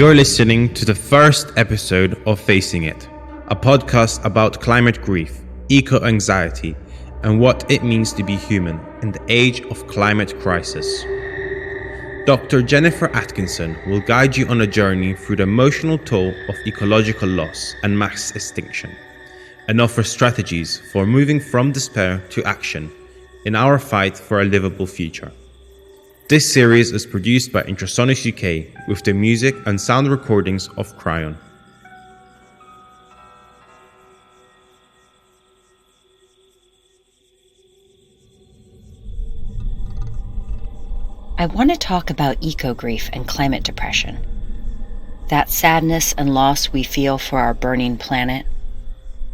You're listening to the first episode of Facing It, a podcast about climate grief, eco-anxiety, and what it means to be human in the age of climate crisis. Dr. Jennifer Atkinson will guide you on a journey through the emotional toll of ecological loss and mass extinction, and offer strategies for moving from despair to action in our fight for a livable future. This series is produced by Intrasonics UK with the music and sound recordings of Cryon. I want to talk about eco-grief and climate depression. That sadness and loss we feel for our burning planet,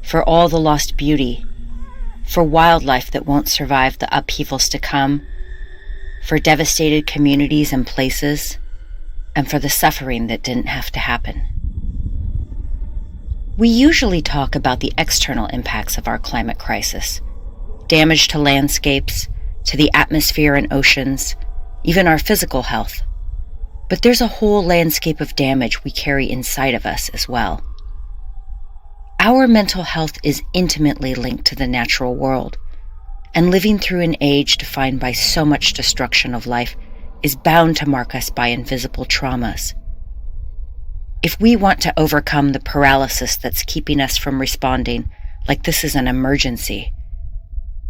for all the lost beauty, for wildlife that won't survive the upheavals to come, for devastated communities and places, and for the suffering that didn't have to happen. We usually talk about the external impacts of our climate crisis, damage to landscapes, to the atmosphere and oceans, even our physical health. But there's a whole landscape of damage we carry inside of us as well. Our mental health is intimately linked to the natural world, and living through an age defined by so much destruction of life is bound to mark us by invisible traumas. If we want to overcome the paralysis that's keeping us from responding like this is an emergency,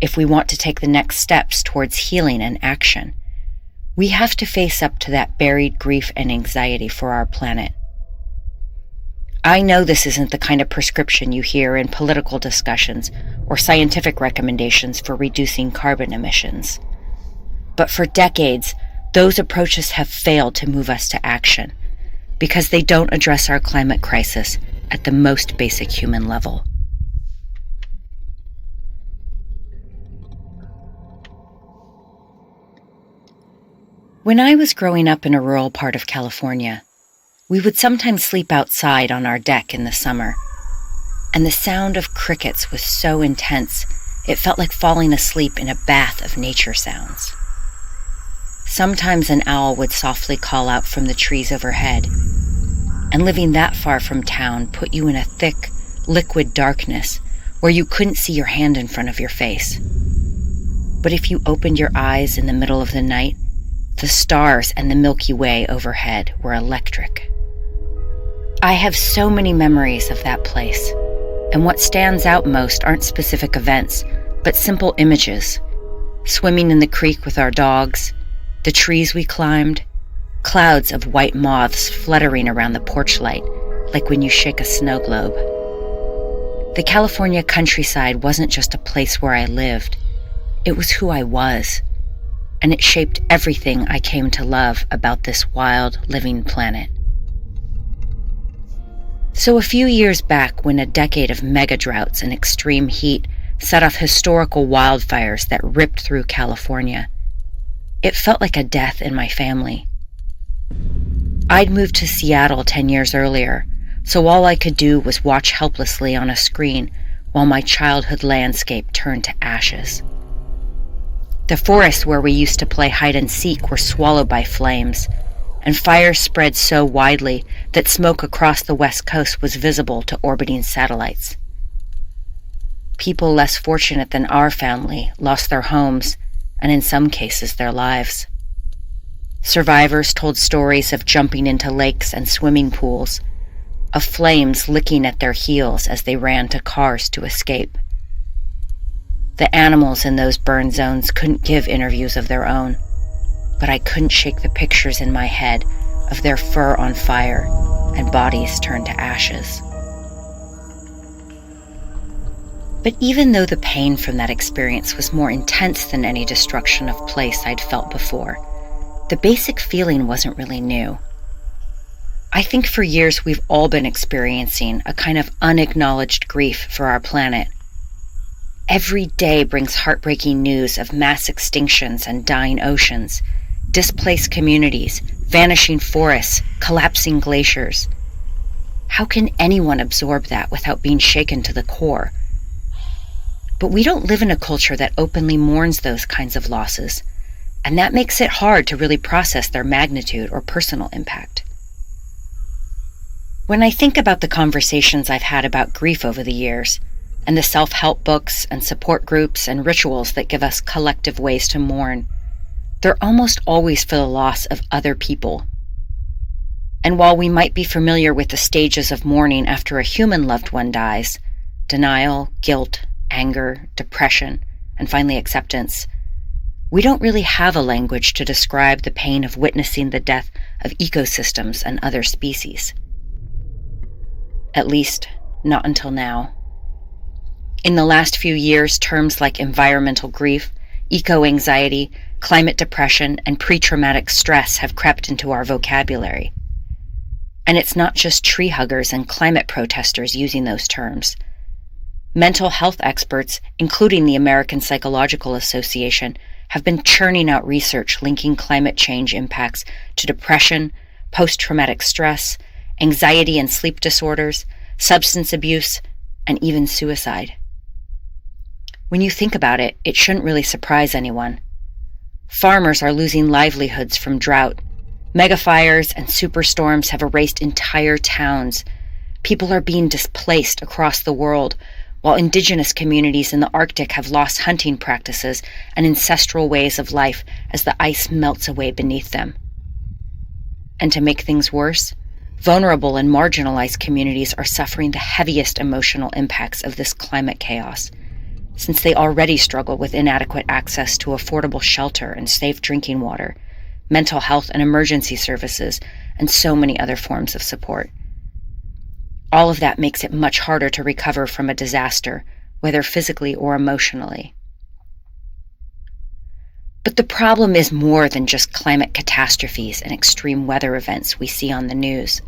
if we want to take the next steps towards healing and action, we have to face up to that buried grief and anxiety for our planet. I know this isn't the kind of prescription you hear in political discussions or scientific recommendations for reducing carbon emissions. But for decades, those approaches have failed to move us to action because they don't address our climate crisis at the most basic human level. When I was growing up in a rural part of California, we would sometimes sleep outside on our deck in the summer, and the sound of crickets was so intense it felt like falling asleep in a bath of nature sounds. Sometimes an owl would softly call out from the trees overhead, and living that far from town put you in a thick, liquid darkness where you couldn't see your hand in front of your face. But if you opened your eyes in the middle of the night, the stars and the Milky Way overhead were electric. I have so many memories of that place, and what stands out most aren't specific events, but simple images. Swimming in the creek with our dogs, the trees we climbed, clouds of white moths fluttering around the porch light, like when you shake a snow globe. The California countryside wasn't just a place where I lived, it was who I was, and it shaped everything I came to love about this wild, living planet. So a few years back, when a decade of mega droughts and extreme heat set off historical wildfires that ripped through California, it felt like a death in my family. I'd moved to Seattle 10 years earlier, so all I could do was watch helplessly on a screen while my childhood landscape turned to ashes. The forests where we used to play hide and seek were swallowed by flames, and fires spread so widely that smoke across the West Coast was visible to orbiting satellites. People less fortunate than our family lost their homes, and in some cases their lives. Survivors told stories of jumping into lakes and swimming pools, of flames licking at their heels as they ran to cars to escape. The animals in those burn zones couldn't give interviews of their own, but I couldn't shake the pictures in my head of their fur on fire and bodies turned to ashes. But even though the pain from that experience was more intense than any destruction of place I'd felt before, the basic feeling wasn't really new. I think for years we've all been experiencing a kind of unacknowledged grief for our planet. Every day brings heartbreaking news of mass extinctions and dying oceans, displaced communities, vanishing forests, collapsing glaciers. How can anyone absorb that without being shaken to the core? But we don't live in a culture that openly mourns those kinds of losses, and that makes it hard to really process their magnitude or personal impact. When I think about the conversations I've had about grief over the years, and the self-help books and support groups and rituals that give us collective ways to mourn, they're almost always for the loss of other people. And while we might be familiar with the stages of mourning after a human loved one dies, denial, guilt, anger, depression, and finally acceptance, we don't really have a language to describe the pain of witnessing the death of ecosystems and other species. At least, not until now. In the last few years, terms like environmental grief, eco-anxiety, climate depression, and pre-traumatic stress have crept into our vocabulary. And it's not just tree huggers and climate protesters using those terms. Mental health experts, including the American Psychological Association, have been churning out research linking climate change impacts to depression, post-traumatic stress, anxiety and sleep disorders, substance abuse, and even suicide. When you think about it, it shouldn't really surprise anyone. Farmers are losing livelihoods from drought. Megafires and superstorms have erased entire towns. People are being displaced across the world, while indigenous communities in the Arctic have lost hunting practices and ancestral ways of life as the ice melts away beneath them. And to make things worse, vulnerable and marginalized communities are suffering the heaviest emotional impacts of this climate chaos, since they already struggle with inadequate access to affordable shelter and safe drinking water, mental health and emergency services, and so many other forms of support. All of that makes it much harder to recover from a disaster, whether physically or emotionally. But the problem is more than just climate catastrophes and extreme weather events we see on the news.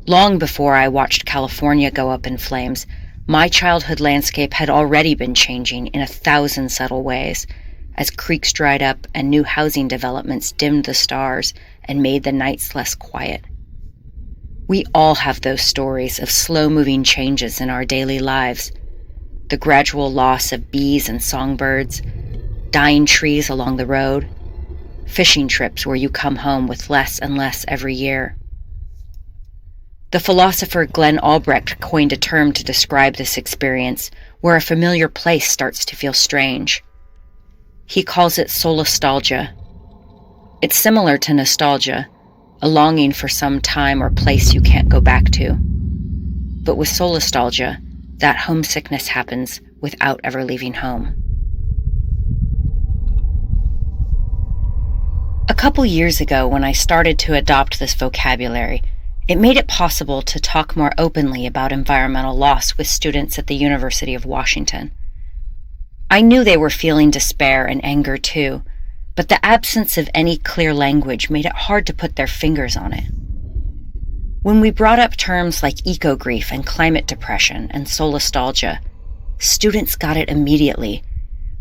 Long before I watched California go up in flames, my childhood landscape had already been changing in 1,000 subtle ways, as creeks dried up and new housing developments dimmed the stars and made the nights less quiet. We all have those stories of slow-moving changes in our daily lives. The gradual loss of bees and songbirds, dying trees along the road, fishing trips where you come home with less and less every year. The philosopher Glenn Albrecht coined a term to describe this experience where a familiar place starts to feel strange. He calls it solastalgia. It's similar to nostalgia, a longing for some time or place you can't go back to. But with solastalgia, that homesickness happens without ever leaving home. A couple years ago, when I started to adopt this vocabulary, it made it possible to talk more openly about environmental loss with students at the University of Washington. I knew they were feeling despair and anger too, but the absence of any clear language made it hard to put their fingers on it. When we brought up terms like eco-grief and climate depression and solastalgia, students got it immediately,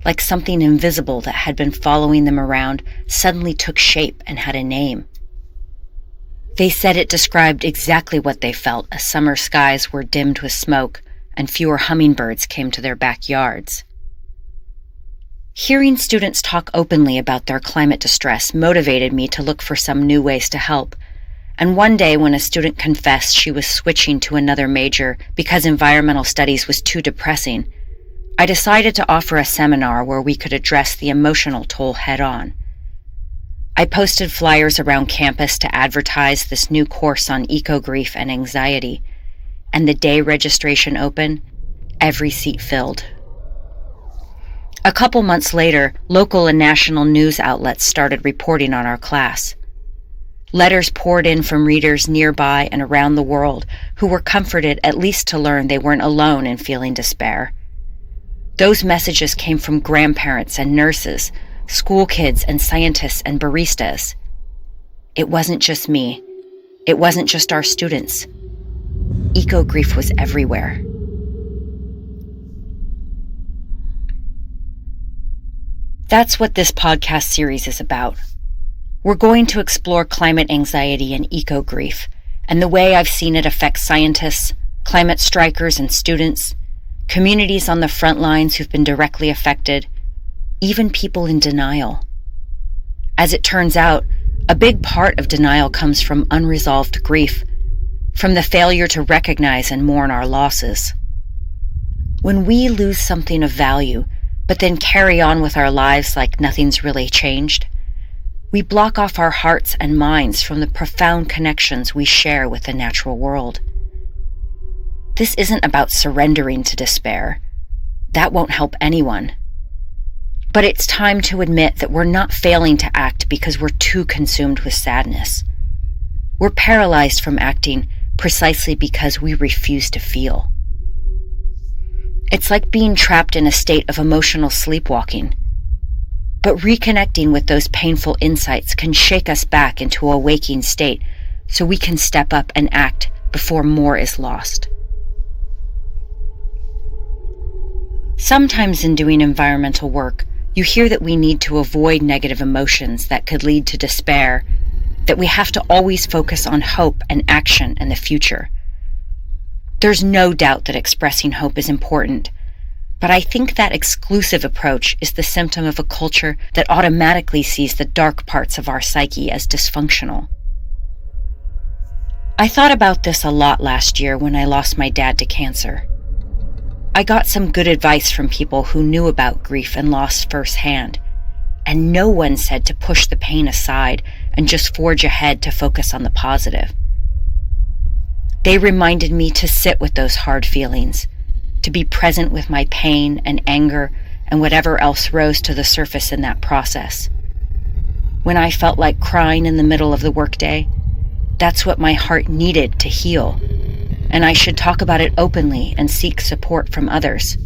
like something invisible that had been following them around suddenly took shape and had a name. They said it described exactly what they felt as summer skies were dimmed with smoke and fewer hummingbirds came to their backyards. Hearing students talk openly about their climate distress motivated me to look for some new ways to help. And one day when a student confessed she was switching to another major because environmental studies was too depressing, I decided to offer a seminar where we could address the emotional toll head-on. I posted flyers around campus to advertise this new course on eco-grief and anxiety, and the day registration opened, every seat filled. A couple months later, local and national news outlets started reporting on our class. Letters poured in from readers nearby and around the world who were comforted at least to learn they weren't alone in feeling despair. Those messages came from grandparents and nurses, school kids and scientists and baristas. It wasn't just me. It wasn't just our students. Eco-grief was everywhere. That's what this podcast series is about. We're going to explore climate anxiety and eco-grief, and the way I've seen it affect scientists, climate strikers and students, communities on the front lines who've been directly affected, even people in denial. As it turns out, a big part of denial comes from unresolved grief, from the failure to recognize and mourn our losses. When we lose something of value, but then carry on with our lives like nothing's really changed, we block off our hearts and minds from the profound connections we share with the natural world. This isn't about surrendering to despair. That won't help anyone. But it's time to admit that we're not failing to act because we're too consumed with sadness. We're paralyzed from acting precisely because we refuse to feel. It's like being trapped in a state of emotional sleepwalking. But reconnecting with those painful insights can shake us back into a waking state so we can step up and act before more is lost. Sometimes in doing environmental work, you hear that we need to avoid negative emotions that could lead to despair, that we have to always focus on hope and action and the future. There's no doubt that expressing hope is important, but I think that exclusive approach is the symptom of a culture that automatically sees the dark parts of our psyche as dysfunctional. I thought about this a lot last year when I lost my dad to cancer. I got some good advice from people who knew about grief and loss firsthand, and no one said to push the pain aside and just forge ahead to focus on the positive. They reminded me to sit with those hard feelings, to be present with my pain and anger and whatever else rose to the surface in that process. When I felt like crying in the middle of the workday, that's what my heart needed to heal, and I should talk about it openly and seek support from others.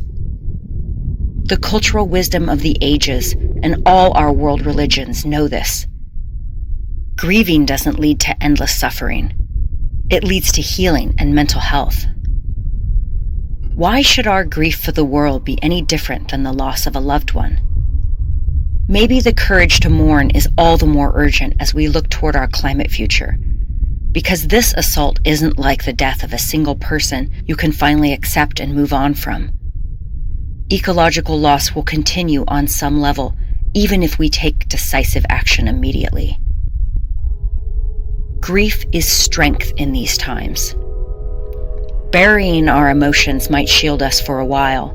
The cultural wisdom of the ages and all our world religions know this. Grieving doesn't lead to endless suffering. It leads to healing and mental health. Why should our grief for the world be any different than the loss of a loved one? Maybe the courage to mourn is all the more urgent as we look toward our climate future, because this assault isn't like the death of a single person you can finally accept and move on from. Ecological loss will continue on some level, even if we take decisive action immediately. Grief is strength in these times. Burying our emotions might shield us for a while,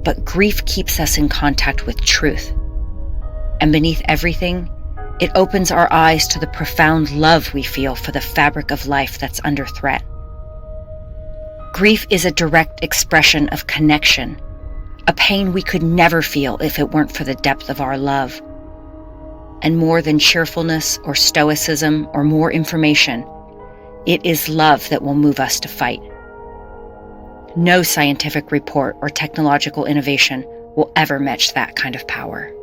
but grief keeps us in contact with truth. And beneath everything, it opens our eyes to the profound love we feel for the fabric of life that's under threat. Grief is a direct expression of connection, a pain we could never feel if it weren't for the depth of our love. And more than cheerfulness or stoicism or more information, it is love that will move us to fight. No scientific report or technological innovation will ever match that kind of power.